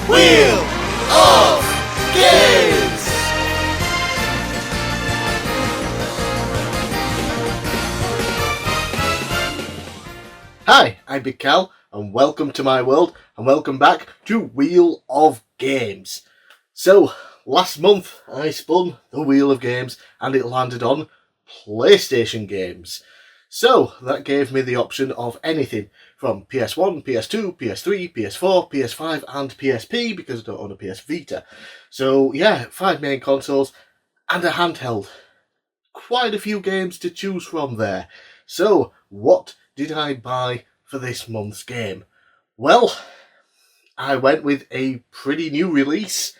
Wheel of Games! Hi, I'm bigcal, and welcome to my world, and welcome back to Wheel of Games. So, last month I spun the Wheel of Games, and it landed on PlayStation games. So, that gave me the option of anything from PS1, PS2, PS3, PS4, PS5 and PSP, because I don't own a PS Vita. So yeah, 5 main consoles and a handheld. Quite a few games to choose from there. So, what did I buy for this month's game? Well, I went with a pretty new release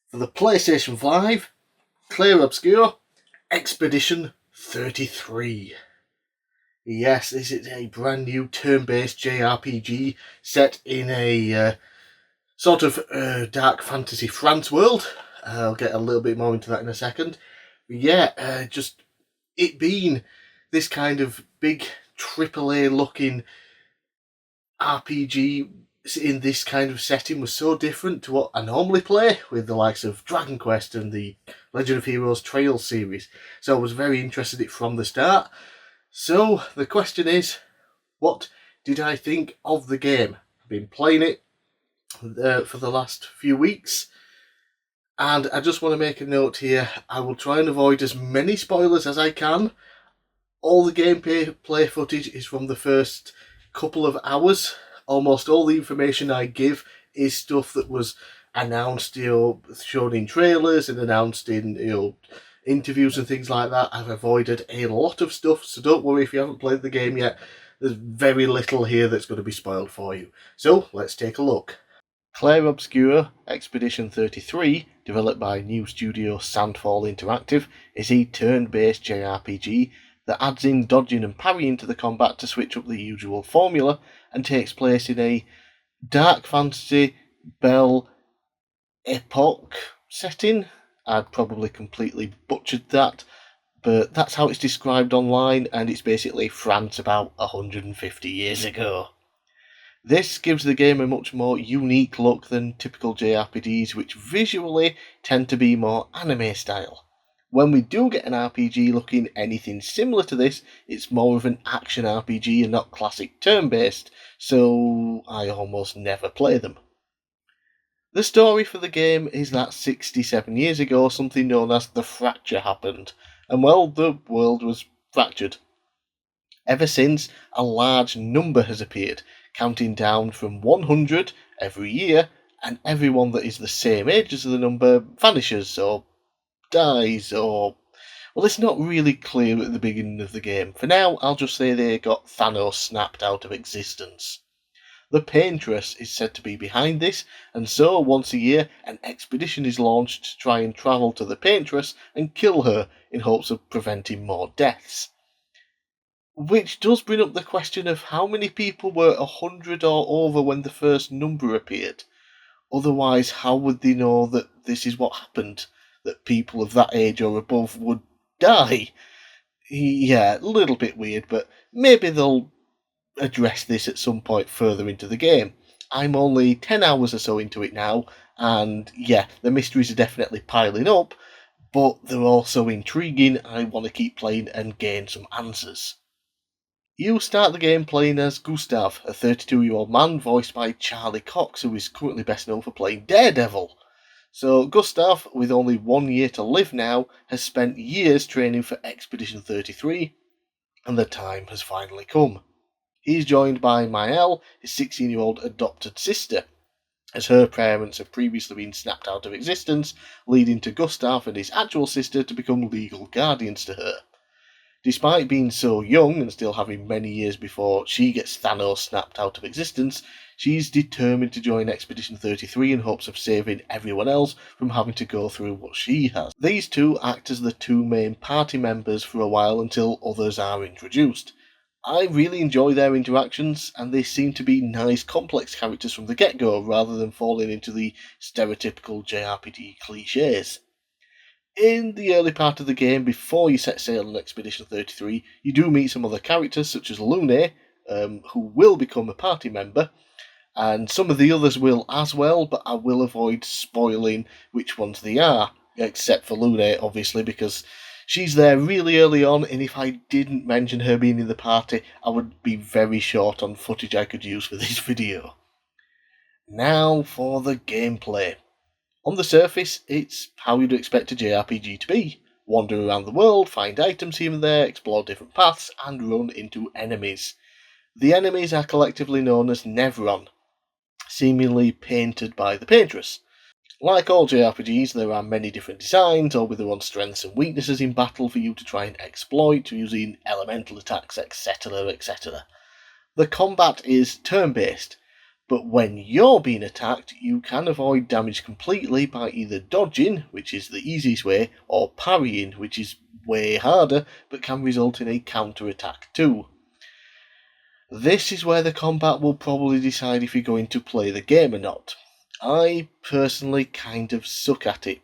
for the PlayStation 5, Clair Obscur, Expedition 33. Yes, this is a brand new turn-based JRPG set in a sort of dark fantasy France world. I'll get a little bit more into that in a second. But yeah, just it being this kind of big AAA looking RPG in this kind of setting was so different to what I normally play with the likes of Dragon Quest and the Legend of Heroes Trails series. So I was very interested in it from the start. So the question is, what did I think of the game? I've been playing it for the last few weeks, and I just want to make a note here. I will try and avoid as many spoilers as I can. All the gameplay footage is from the first couple of hours. Almost all the information I give is stuff that was announced, shown in trailers and announced in, interviews and things like that. I've avoided a lot of stuff, so don't worry if you haven't played the game yet. There's very little here that's going to be spoiled for you. So, let's take a look. Clair Obscur Expedition 33, developed by new studio Sandfall Interactive, is a turn-based JRPG that adds in dodging and parrying to the combat to switch up the usual formula, and takes place in a dark fantasy Belle Epoque setting. I'd probably completely butchered that, but that's how it's described online, and it's basically France about 150 years ago. This gives the game a much more unique look than typical JRPGs, which visually tend to be more anime style. When we do get an RPG looking anything similar to this, it's more of an action RPG and not classic turn-based, so I almost never play them. The story for the game is that 67 years ago, something known as the Fracture happened, and well, the world was fractured. Ever since, a large number has appeared, counting down from 100 every year, and everyone that is the same age as the number vanishes, or dies, or... Well, it's not really clear at the beginning of the game. For now, I'll just say they got Thanos snapped out of existence. The Paintress is said to be behind this, and so once a year an expedition is launched to try and travel to the Paintress and kill her in hopes of preventing more deaths. Which does bring up the question of how many people were 100 or over when the first number appeared. Otherwise, how would they know that this is what happened? That people of that age or above would die? Yeah, a little bit weird, but maybe they'll address this at some point further into the game. I'm only 10 hours or so into it now, and yeah, the mysteries are definitely piling up, but they're also intriguing. I want to keep playing and gain some answers. You start the game playing as Gustav, a 32-year-old man voiced by Charlie Cox, who is currently best known for playing Daredevil. So Gustav, with only 1 year to live now, has spent years training for Expedition 33, and the time has finally come. He's joined by Maëlle, his 16-year-old adopted sister, as her parents have previously been snapped out of existence, leading to Gustav and his actual sister to become legal guardians to her. Despite being so young and still having many years before she gets Thanos snapped out of existence, she's determined to join Expedition 33 in hopes of saving everyone else from having to go through what she has. These two act as the two main party members for a while until others are introduced. I really enjoy their interactions, and they seem to be nice, complex characters from the get-go, rather than falling into the stereotypical JRPG cliches. In the early part of the game, before you set sail on Expedition 33, you do meet some other characters, such as Lune, who will become a party member, and some of the others will as well, but I will avoid spoiling which ones they are, except for Lune, obviously, because she's there really early on, and if I didn't mention her being in the party, I would be very short on footage I could use for this video. Now for the gameplay. On the surface, it's how you'd expect a JRPG to be. Wander around the world, find items here and there, explore different paths, and run into enemies. The enemies are collectively known as Nevron, seemingly painted by the paintress. Like all JRPGs, there are many different designs, all with their own strengths and weaknesses in battle for you to try and exploit, using elemental attacks, etc, etc. The combat is turn-based, but when you're being attacked, you can avoid damage completely by either dodging, which is the easiest way, or parrying, which is way harder, but can result in a counter-attack too. This is where the combat will probably decide if you're going to play the game or not. I personally kind of suck at it.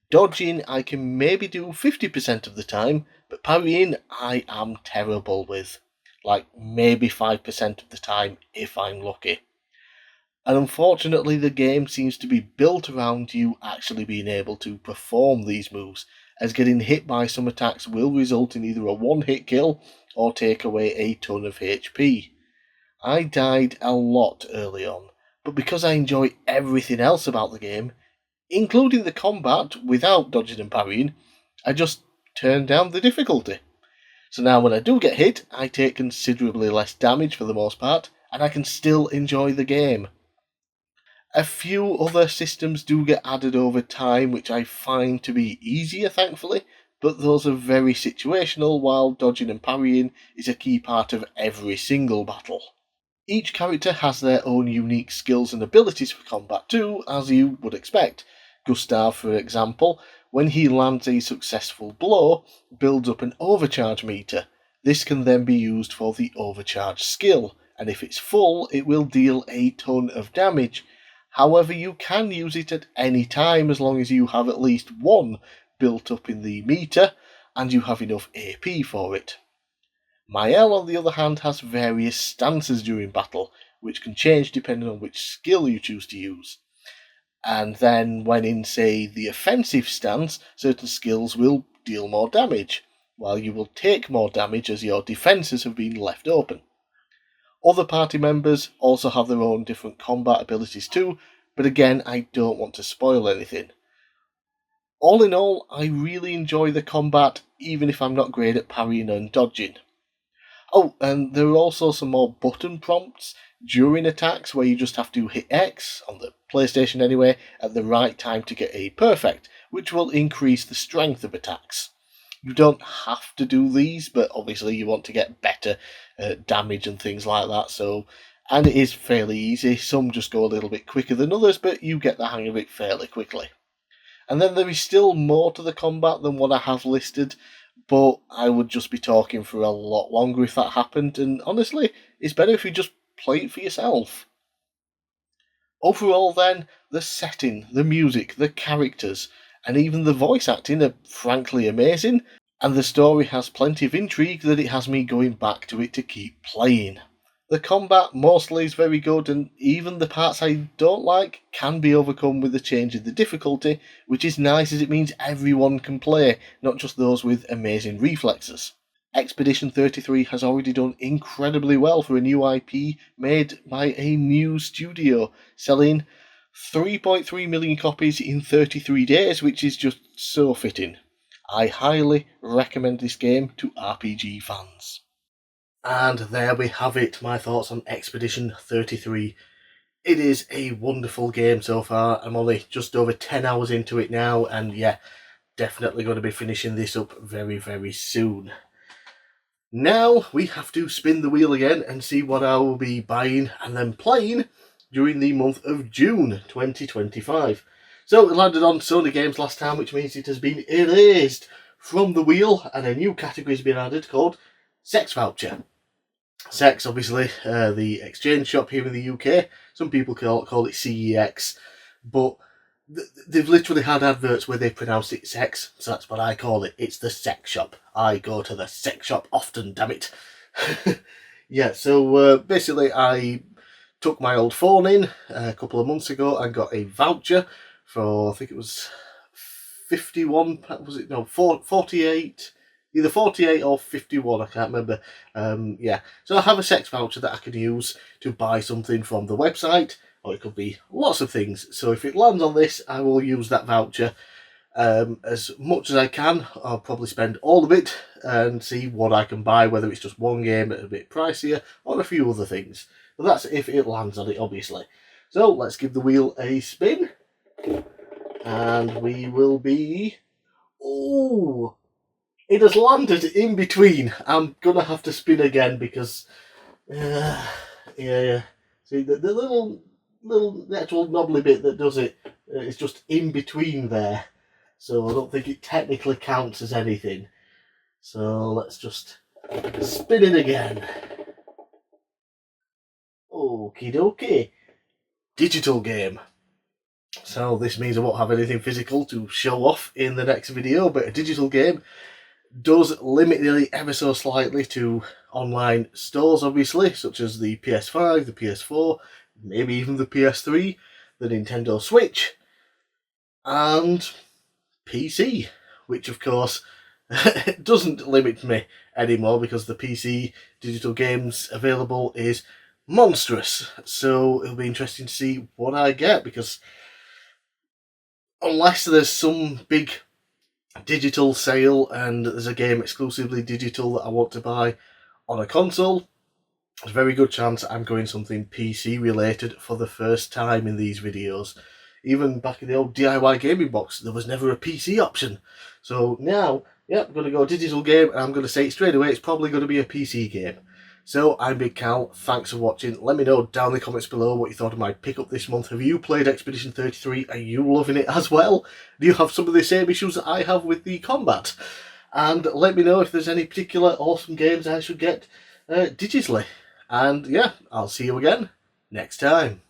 Dodging I can maybe do 50% of the time, but parrying I am terrible with. Like maybe 5% of the time if I'm lucky. And unfortunately the game seems to be built around you actually being able to perform these moves, as getting hit by some attacks will result in either a one-hit kill or take away a ton of HP. I died a lot early on, but because I enjoy everything else about the game, including the combat without dodging and parrying, I just turned down the difficulty. So now when I do get hit, I take considerably less damage for the most part, and I can still enjoy the game. A few other systems do get added over time, which I find to be easier, thankfully, but those are very situational, while dodging and parrying is a key part of every single battle. Each character has their own unique skills and abilities for combat too, as you would expect. Gustav, for example, when he lands a successful blow, builds up an overcharge meter. This can then be used for the overcharge skill, and if it's full, it will deal a ton of damage. However, you can use it at any time as long as you have at least one built up in the meter and you have enough AP for it. Mael, on the other hand, has various stances during battle, which can change depending on which skill you choose to use. And then, when in, say, the offensive stance, certain skills will deal more damage, while you will take more damage as your defences have been left open. Other party members also have their own different combat abilities too, but again, I don't want to spoil anything. All in all, I really enjoy the combat, even if I'm not great at parrying and dodging. Oh, and there are also some more button prompts during attacks where you just have to hit X, on the PlayStation anyway, at the right time to get a perfect, which will increase the strength of attacks. You don't have to do these, but obviously you want to get better damage and things like that, and it is fairly easy. Some just go a little bit quicker than others, but you get the hang of it fairly quickly. And then there is still more to the combat than what I have listed, but I would just be talking for a lot longer if that happened, and honestly, it's better if you just play it for yourself. Overall then, the setting, the music, the characters, and even the voice acting are frankly amazing, and the story has plenty of intrigue that it has me going back to it to keep playing. The combat mostly is very good, and even the parts I don't like can be overcome with the change in the difficulty, which is nice as it means everyone can play, not just those with amazing reflexes. Expedition 33 has already done incredibly well for a new IP made by a new studio, selling 3.3 million copies in 33 days, which is just so fitting. I highly recommend this game to RPG fans. And there we have it, my thoughts on Expedition 33. It is a wonderful game so far. I'm only just over 10 hours into it now, and yeah, definitely going to be finishing this up very, very soon. Now we have to spin the wheel again and see what I will be buying and then playing during the month of June 2025. So it landed on Sony Games last time, which means it has been erased from the wheel, and a new category has been added called Sex Voucher. Sex, obviously, the exchange shop here in the UK. Some people call it CEX, but they've literally had adverts where they pronounce it sex, so that's what I call it. It's the sex shop. I go to the sex shop often, damn it. Yeah, so basically I took my old phone in a couple of months ago and got a voucher for, I think it was 51, was it, no, 48, either 48 or 51, I can't remember. Yeah, so I have a sex voucher that I can use to buy something from the website, or it could be lots of things. So if it lands on this, I will use that voucher as much as I can. I'll probably spend all of it and see what I can buy, whether it's just one game at a bit pricier or a few other things. But that's if it lands on it, obviously. So let's give the wheel a spin, and we will be... Oh, it has landed in between. I'm gonna have to spin again because yeah. See, the little the actual knobbly bit that does it is just in between there. So I don't think it technically counts as anything. So let's just spin it again. Okie dokie. Digital game. So this means I won't have anything physical to show off in the next video, but a digital game does limit it ever so slightly to online stores, obviously, such as the PS5, the PS4, maybe even the PS3, the Nintendo Switch, and PC, which of course doesn't limit me anymore because the PC digital games available is monstrous. So it'll be interesting to see what I get, because unless there's some big digital sale and there's a game exclusively digital that I want to buy on a console, there's a very good chance I'm going something PC related for the first time in these videos. Even back in the old DIY gaming box, there was never a PC option. So now, yeah, I'm going to go digital game, and I'm going to say it straight away, it's probably going to be a PC game. So, I'm Big Cal, thanks for watching. Let me know down in the comments below what you thought of my pickup this month. Have you played Expedition 33? Are you loving it as well? Do you have some of the same issues that I have with the combat? And let me know if there's any particular awesome games I should get digitally. And yeah, I'll see you again next time.